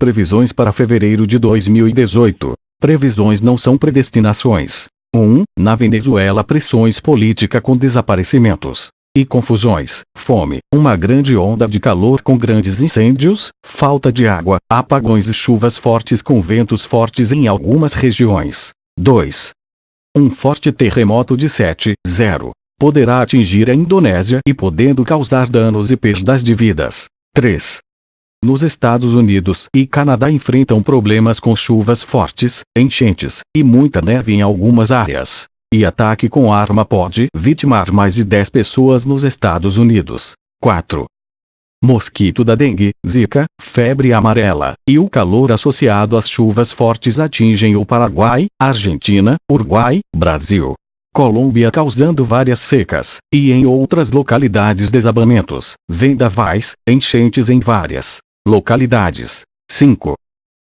Previsões para fevereiro de 2018. Previsões não são predestinações. 1. Na Venezuela, pressões políticas com desaparecimentos e confusões, fome, uma grande onda de calor com grandes incêndios, falta de água, apagões e chuvas fortes com ventos fortes em algumas regiões. 2. Um forte terremoto de 7,0 poderá atingir a Indonésia e podendo causar danos e perdas de vidas. 3. Nos Estados Unidos e Canadá enfrentam problemas com chuvas fortes, enchentes e muita neve em algumas áreas. E ataque com arma pode vitimar mais de 10 pessoas nos Estados Unidos. 4. Mosquito da dengue, zika, febre amarela e o calor associado às chuvas fortes atingem o Paraguai, Argentina, Uruguai, Brasil, Colômbia causando várias secas, e em outras localidades desabamentos, vendavais, enchentes em várias localidades. 5.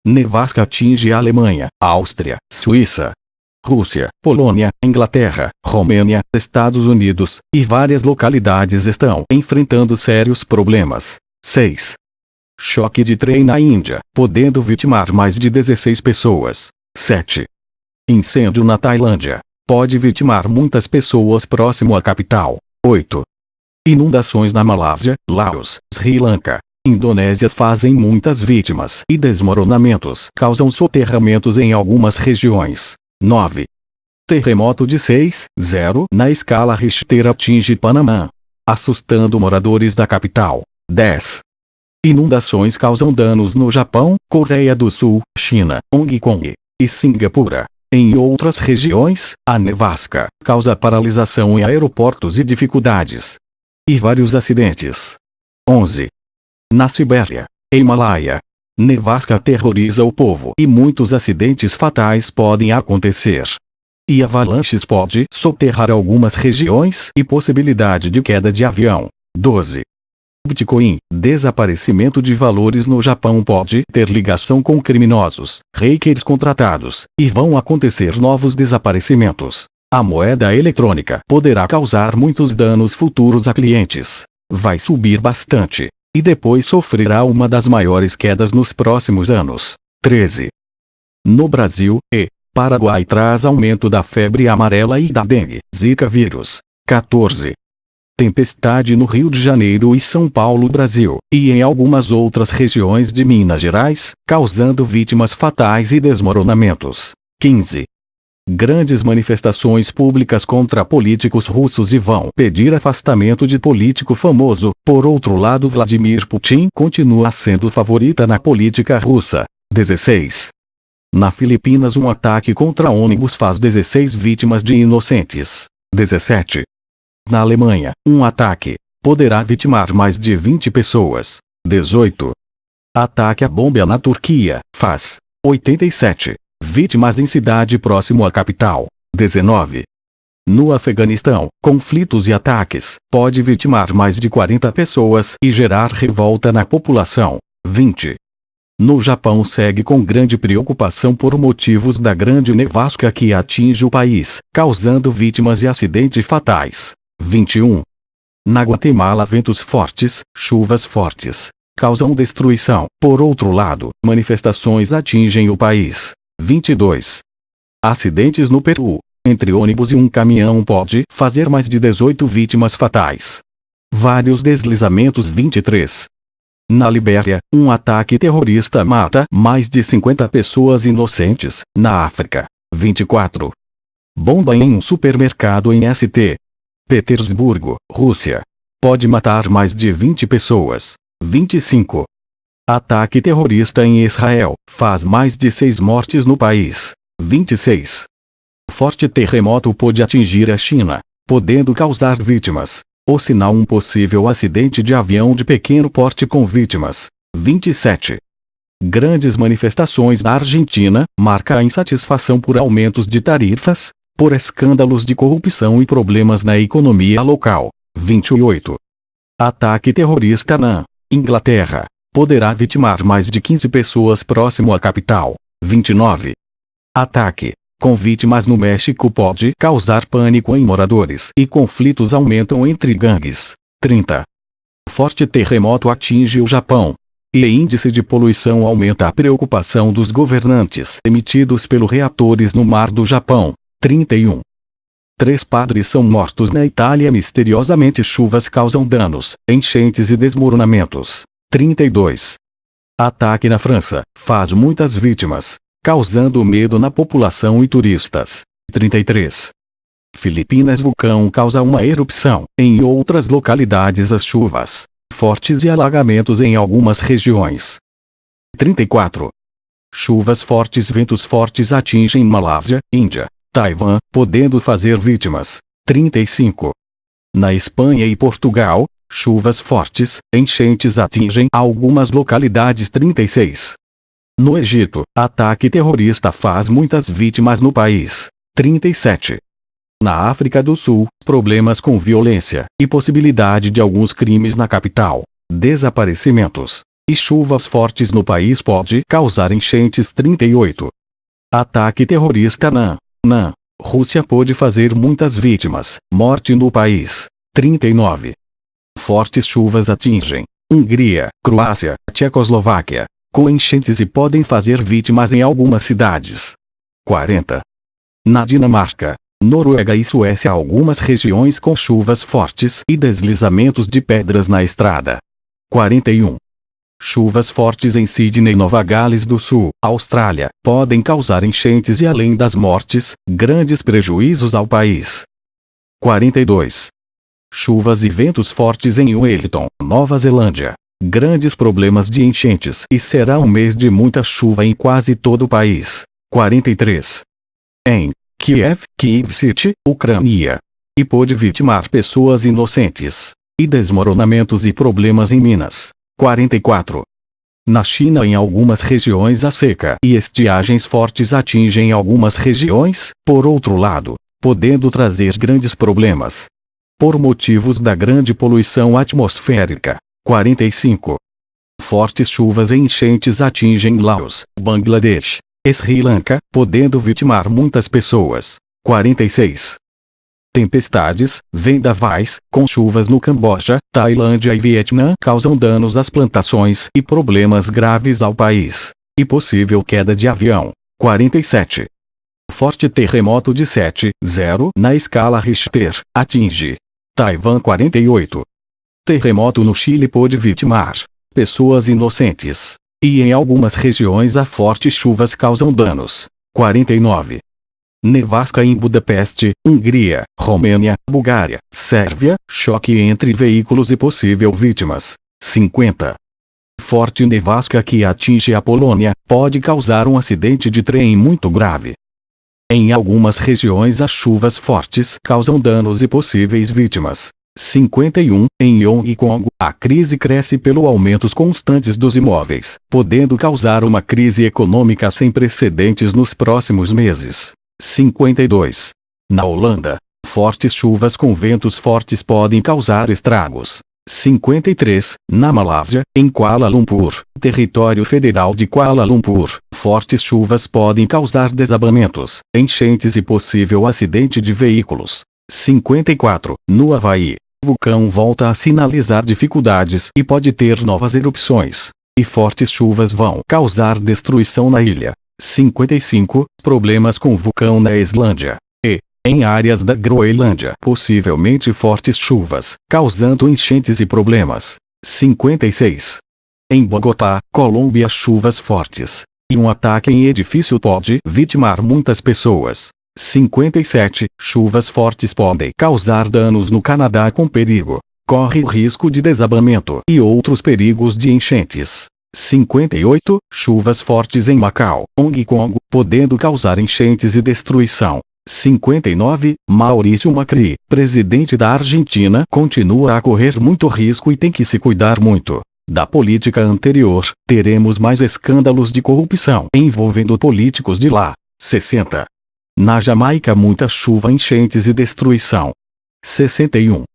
Nevasca atinge a Alemanha, Áustria, Suíça, Rússia, Polônia, Inglaterra, Romênia, Estados Unidos, e várias localidades estão enfrentando sérios problemas. 6. Choque de trem na Índia, podendo vitimar mais de 16 pessoas. 7. Incêndio na Tailândia, pode vitimar muitas pessoas próximo à capital. 8. Inundações na Malásia, Laos, Sri Lanka, Indonésia fazem muitas vítimas e desmoronamentos causam soterramentos em algumas regiões. 9. Terremoto de 6,0 na escala Richter atinge Panamá, assustando moradores da capital. 10. Inundações causam danos no Japão, Coreia do Sul, China, Hong Kong e Singapura. Em outras regiões, a nevasca causa paralisação em aeroportos e dificuldades. E vários acidentes. 11. Na Sibéria, Himalaia, nevasca aterroriza o povo e muitos acidentes fatais podem acontecer. E avalanches pode soterrar algumas regiões e possibilidade de queda de avião. 12. Bitcoin, desaparecimento de valores no Japão pode ter ligação com criminosos, hackers contratados, e vão acontecer novos desaparecimentos. A moeda eletrônica poderá causar muitos danos futuros a clientes. Vai subir bastante. E depois sofrerá uma das maiores quedas nos próximos anos. 13. No Brasil, Paraguai traz aumento da febre amarela e da dengue, zika vírus. 14. Tempestade no Rio de Janeiro e São Paulo, Brasil, e em algumas outras regiões de Minas Gerais, causando vítimas fatais e desmoronamentos. 15. Grandes manifestações públicas contra políticos russos e vão pedir afastamento de político famoso. Por outro lado, Vladimir Putin continua sendo favorita na política russa. 16. Na Filipinas, um ataque contra ônibus faz 16 vítimas de inocentes. 17. Na Alemanha, um ataque poderá vitimar mais de 20 pessoas. 18. Ataque à bomba na Turquia faz 87 vítimas em cidade próximo à capital. 19. No Afeganistão, conflitos e ataques pode vitimar mais de 40 pessoas e gerar revolta na população. 20. No Japão segue com grande preocupação por motivos da grande nevasca que atinge o país, causando vítimas e acidentes fatais. 21. Na Guatemala, ventos fortes, chuvas fortes causam destruição. Por outro lado, manifestações atingem o país. 22. Acidentes no Peru, entre ônibus e um caminhão pode fazer mais de 18 vítimas fatais. Vários deslizamentos. 23. Na Libéria, um ataque terrorista mata mais de 50 pessoas inocentes, na África. 24. Bomba em um supermercado em St. Petersburgo, Rússia. Pode matar mais de 20 pessoas. 25. Ataque terrorista em Israel, faz mais de 6 mortes no país. 26. Forte terremoto pode atingir a China, podendo causar vítimas. Ou sinal um possível acidente de avião de pequeno porte com vítimas. 27. Grandes manifestações na Argentina, marca a insatisfação por aumentos de tarifas, por escândalos de corrupção e problemas na economia local. 28. Ataque terrorista na Inglaterra. Poderá vitimar mais de 15 pessoas próximo à capital. 29. Ataque com vítimas no México pode causar pânico em moradores e conflitos aumentam entre gangues. 30. Forte terremoto atinge o Japão. E índice de poluição aumenta a preocupação dos governantes emitidos pelos reatores no Mar do Japão. 31. 3 padres são mortos na Itália misteriosamente. Chuvas causam danos, enchentes e desmoronamentos. 32. Ataque na França, faz muitas vítimas, causando medo na população e turistas. 33. Filipinas, vulcão causa uma erupção. Em outras localidades as chuvas fortes e alagamentos em algumas regiões. 34. Chuvas fortes, ventos fortes atingem Malásia, Índia, Taiwan, podendo fazer vítimas. 35. Na Espanha e Portugal, chuvas fortes, enchentes atingem algumas localidades. 36. No Egito, ataque terrorista faz muitas vítimas no país. 37. Na África do Sul, problemas com violência e possibilidade de alguns crimes na capital, desaparecimentos e chuvas fortes no país pode causar enchentes. 38. Ataque terrorista na Rússia pode fazer muitas vítimas, morte no país. 39. Fortes chuvas atingem Hungria, Croácia, Tchecoslováquia, com enchentes e podem fazer vítimas em algumas cidades. 40. Na Dinamarca, Noruega e Suécia, algumas regiões com chuvas fortes e deslizamentos de pedras na estrada. 41. Chuvas fortes em Sydney, Nova Gales do Sul, Austrália, podem causar enchentes e, além das mortes, grandes prejuízos ao país. 42. Chuvas e ventos fortes em Wellington, Nova Zelândia. Grandes problemas de enchentes e será um mês de muita chuva em quase todo o país. 43. Em Kiev City, Ucrânia. E pode vitimar pessoas inocentes. E desmoronamentos e problemas em Minas. 44. Na China, em algumas regiões a seca e estiagens fortes atingem algumas regiões, por outro lado, podendo trazer grandes problemas por motivos da grande poluição atmosférica. 45. Fortes chuvas e enchentes atingem Laos, Bangladesh, Sri Lanka, podendo vitimar muitas pessoas. 46. Tempestades, vendavais, com chuvas no Camboja, Tailândia e Vietnã causam danos às plantações e problemas graves ao país. E possível queda de avião. 47. Forte terremoto de 7,0 na escala Richter atinge Taiwan. 48. Terremoto no Chile pode vitimar pessoas inocentes. E em algumas regiões a fortes chuvas causam danos. 49. Nevasca em Budapeste, Hungria, Romênia, Bulgária, Sérvia, choque entre veículos e possível vítimas. 50. Forte nevasca que atinge a Polônia, pode causar um acidente de trem muito grave. Em algumas regiões as chuvas fortes causam danos e possíveis vítimas. 51. Em Hong Kong, a crise cresce pelo aumentos constantes dos imóveis, podendo causar uma crise econômica sem precedentes nos próximos meses. 52. Na Holanda, fortes chuvas com ventos fortes podem causar estragos. 53. Na Malásia, em Kuala Lumpur, território federal de Kuala Lumpur, fortes chuvas podem causar desabamentos, enchentes e possível acidente de veículos. 54. No Havaí, vulcão volta a sinalizar dificuldades e pode ter novas erupções. E fortes chuvas vão causar destruição na ilha. 55. Problemas com vulcão na Islândia. E, em áreas da Groenlândia, possivelmente fortes chuvas, causando enchentes e problemas. 56. Em Bogotá, Colômbia, chuvas fortes. E um ataque em edifício pode vitimar muitas pessoas. 57. Chuvas fortes podem causar danos no Canadá com perigo. Corre o risco de desabamento e outros perigos de enchentes. 58. Chuvas fortes em Macau, Hong Kong, podendo causar enchentes e destruição. 59. Maurício Macri, presidente da Argentina, continua a correr muito risco e tem que se cuidar muito da política anterior. Teremos mais escândalos de corrupção envolvendo políticos de lá. 60. Na Jamaica, muita chuva, enchentes e destruição. 61.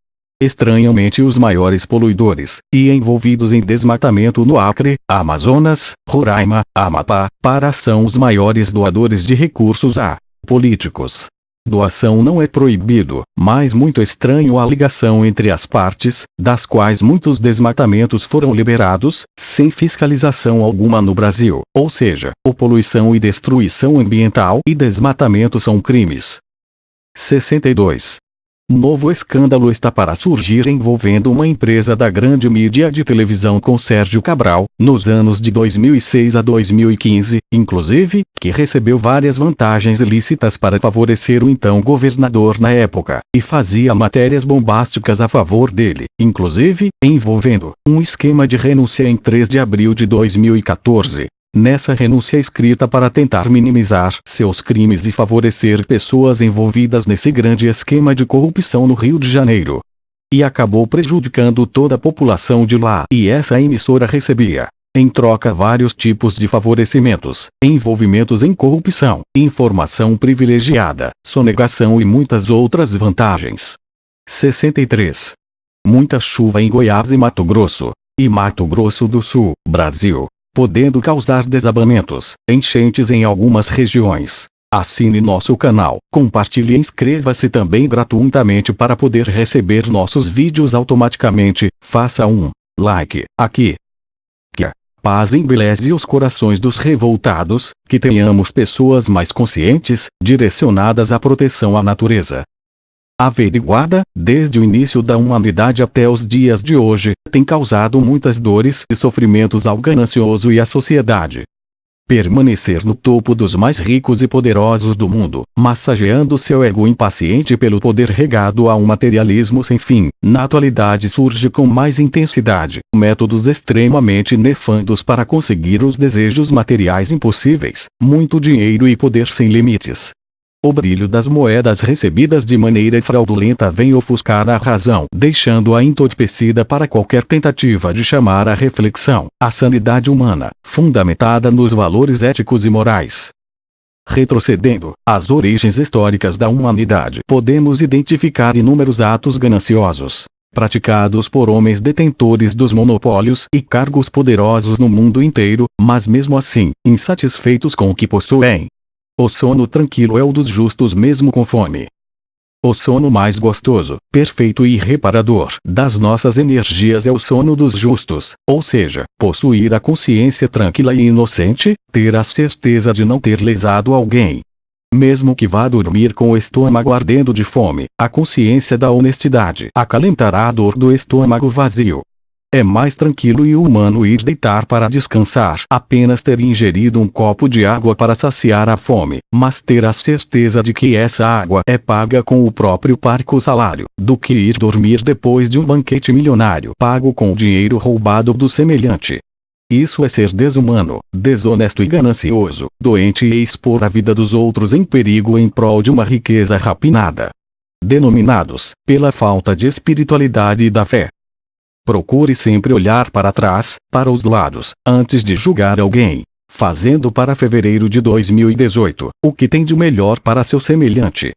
Estranhamente, os maiores poluidores e envolvidos em desmatamento no Acre, Amazonas, Roraima, Amapá, Pará são os maiores doadores de recursos a políticos. Doação não é proibido, mas muito estranho a ligação entre as partes, das quais muitos desmatamentos foram liberados, sem fiscalização alguma no Brasil, ou seja, poluição e destruição ambiental e desmatamento são crimes. 62. Novo escândalo está para surgir envolvendo uma empresa da grande mídia de televisão com Sérgio Cabral, nos anos de 2006 a 2015, inclusive, que recebeu várias vantagens ilícitas para favorecer o então governador na época, e fazia matérias bombásticas a favor dele, inclusive, envolvendo um esquema de renúncia em 3 de abril de 2014. Nessa renúncia escrita para tentar minimizar seus crimes e favorecer pessoas envolvidas nesse grande esquema de corrupção no Rio de Janeiro. E acabou prejudicando toda a população de lá. E essa emissora recebia, em troca, vários tipos de favorecimentos, envolvimentos em corrupção, informação privilegiada, sonegação e muitas outras vantagens. 63. Muita chuva em Goiás e Mato Grosso. E Mato Grosso do Sul, Brasil, podendo causar desabamentos, enchentes em algumas regiões. Assine nosso canal, compartilhe e inscreva-se também gratuitamente para poder receber nossos vídeos automaticamente. Faça um like aqui. Que a paz embeleze os corações dos revoltados, que tenhamos pessoas mais conscientes, direcionadas à proteção à natureza. Averiguada, desde o início da humanidade até os dias de hoje, tem causado muitas dores e sofrimentos ao ganancioso e à sociedade. Permanecer no topo dos mais ricos e poderosos do mundo, massageando seu ego impaciente pelo poder regado a um materialismo sem fim, na atualidade surge com mais intensidade métodos extremamente nefandos para conseguir os desejos materiais impossíveis, muito dinheiro e poder sem limites. O brilho das moedas recebidas de maneira fraudulenta vem ofuscar a razão, deixando-a entorpecida para qualquer tentativa de chamar à reflexão a sanidade humana, fundamentada nos valores éticos e morais. Retrocedendo às origens históricas da humanidade, podemos identificar inúmeros atos gananciosos, praticados por homens detentores dos monopólios e cargos poderosos no mundo inteiro, mas mesmo assim, insatisfeitos com o que possuem. O sono tranquilo é o dos justos mesmo com fome. O sono mais gostoso, perfeito e reparador das nossas energias é o sono dos justos, ou seja, possuir a consciência tranquila e inocente, ter a certeza de não ter lesado alguém. Mesmo que vá dormir com o estômago ardendo de fome, a consciência da honestidade acalentará a dor do estômago vazio. É mais tranquilo e humano ir deitar para descansar, apenas ter ingerido um copo de água para saciar a fome, mas ter a certeza de que essa água é paga com o próprio parco salário, do que ir dormir depois de um banquete milionário pago com o dinheiro roubado do semelhante. Isso é ser desumano, desonesto e ganancioso, doente e expor a vida dos outros em perigo em prol de uma riqueza rapinada. Denominados, pela falta de espiritualidade e da fé. Procure sempre olhar para trás, para os lados, antes de julgar alguém, fazendo para fevereiro de 2018 o que tem de melhor para seu semelhante.